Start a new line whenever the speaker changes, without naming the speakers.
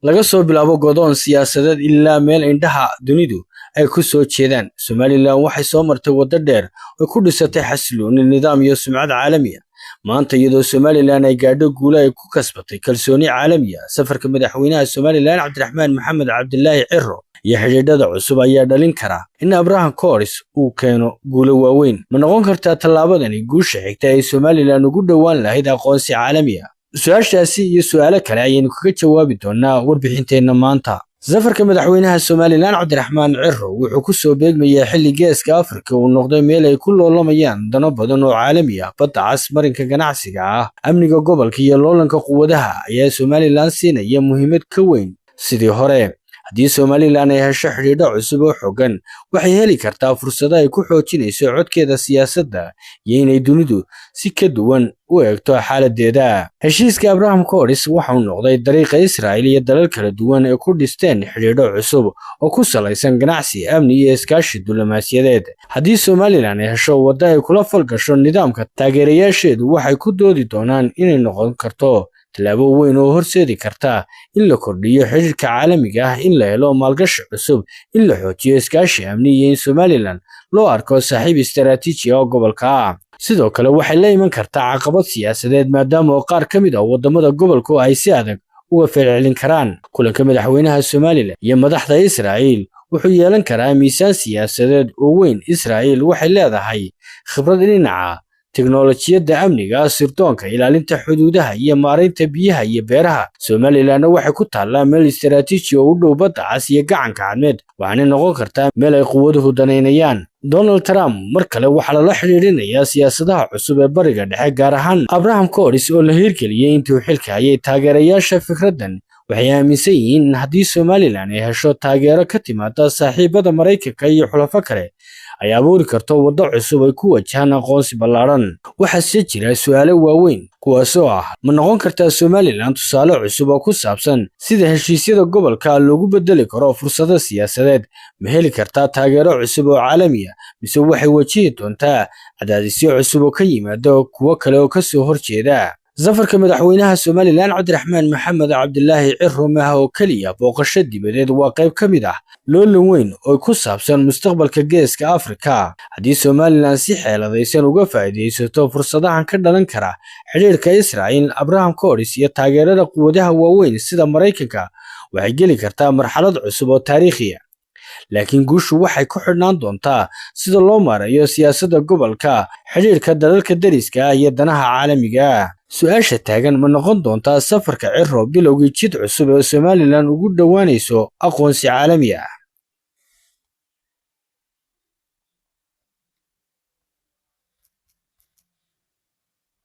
laga soo bilaabo godoon siyaasadeed ilaa meel indhaha dunidu ay ku soo jeedaan. Somaliland waxay soo martay waddo dheer oo ku dhisatay xasilooni, nidaam iyo sumcad caalami ah. Maanta iyadoo Somaliland ay gaadho guulo ay ku kasbatay kalsooni caalami ah, safarka madaxweynaha Somaliland Cabdiraxmaan Maxamed Cabdilaahi Ciro iyo xidhiidhada cusub ayaa dhalin kara in Abraham Corris uu keeno guulo waaweyn. Ma noqon kartaa tallaabadani guusha xigta ee Somaliland ugu dhowaan lahayd aqoonsi caalami ah? Su'aashaasi iyo su'aalo kale ayaynu kaga jawaabi doonaa warbixinteenna maanta. safarka madaxweynaha Somaliland Cabdiraxmaan Ciro wuxuu ku soo beegmayay xilli Geeska Afrika uu noqday meel ay ku loolamayaan dano badan oo caalami ah. Badda Cas, marinka ganacsiga ah, amniga gobolka iyo loolanka quwadaha ayaa Somaliland siinaya muhiimad ka weyn sidii hore. haddii Somaliland ay hesho xidhiidho cusub oo xooggan, waxay heli kartaa fursado ay ku xoojinayso codkeeda siyaasadda iyo inay dunidu si ka duwan u eegto xaaladdeeda. Heshiiska Abraham Corris waxa uu noqday dariiqa Israa'iil iyo dalal kala duwan ee ku dhisteen xidhiidho cusub oo ku salaysan ganacsi, amni iyo iskaashi diblomaasiyadeed. haddii Somaliland ay hesho waddo ay kula falgasho nidaamka, taageerayaasheedu waxay ku doodi doonaan inay noqon karto tallaabo weyn oo horseedi karta in la kordhiyo xiriirka caalamiga ah, in la helo maalgashi cusub, in la xoojiyo iskaashi amni iyo in Somaliland loo arko saaxiib istaraatiiji ah oo gobolka ah. sidoo kale waxay la iman kartaa caqabad siyaasadeed maadaama oo qaar ka mid ah wadamada gobolku ay si adag uga falcelin karaan. kulanka madaxweynaha Somaliland iyo madaxda Israa'iil wuxuu yeelan karaa miisaan siyaasadeed oo weyn. Israa'iil waxay leedahay khibrad dhinaca teknolojiyadda amniga, sirdoonka, ilaalinta xuduudaha iyo maaraynta biyaha iyo beeraha. Somaliland waxay ku taallaa meel istaraatiiji oo u dhow Badda Cas iyo Gacanka Cadmeed, waxaana noqon kartaa meel ay quwaduhu danaynayaan. Donald Trump mar kale waxaa lala xiriirinayaa siyaasadaha cusub ee Bariga Dhexe, gaar ahaan Abraham Corris oo la hirgeliyay intii uu xilka hayay. Taageerayaasha fikraddan waxay aaminsan yihiin in haddii Somaliland ay hesho taageero ka timaada saaxiibada Maraykanka iyo xulafo kale, ay abuuri karto waddo cusub ay ku wajahaan aqoonsi ballaaran. waxaase jira su'aalo waaweyn kuwaasoo ah, ma noqon kartaa Somaliland tusaale cusub oo ku saabsan sida heshiisyada gobolka loogu bedeli karo fursado siyaasadeed? ma heli kartaa taageero cusub oo caalami ah, mise waxay wajihi doontaa cadaadisyo cusub oo ka yimaada kuwo kale oo ka soo horjeeda? safarka madaxweynaha Somaliland Cabdiraxmaan Maxamed Cabdilaahi Ciro maaha oo kaliya booqasho dibadeed, waa qayb ka mid ah loolan weyn oo ku saabsan mustaqbalka Geeska Afrika. haddii Somaliland si xeeladaysan uga faa'iidaysato fursadahan ka dhalan kara xiriirka Israa'iil, Abraham Corris iyo taageerada quwadaha waaweyn sida Maraykanka, waxay geli kartaa marxalad cusub oo taariikhi ah. laakiin guushu waxay ku xidhnaan doontaa sida loo maareeyo siyaasadda gobolka, xiriirka dalalka deriska ah iyo danaha caalamiga ah. su'aasha taagan, ma noqon doontaa safarka Ciro bilowgii jid cusub oo Somaliland ugu dhowaanayso aqoonsi caalami ah?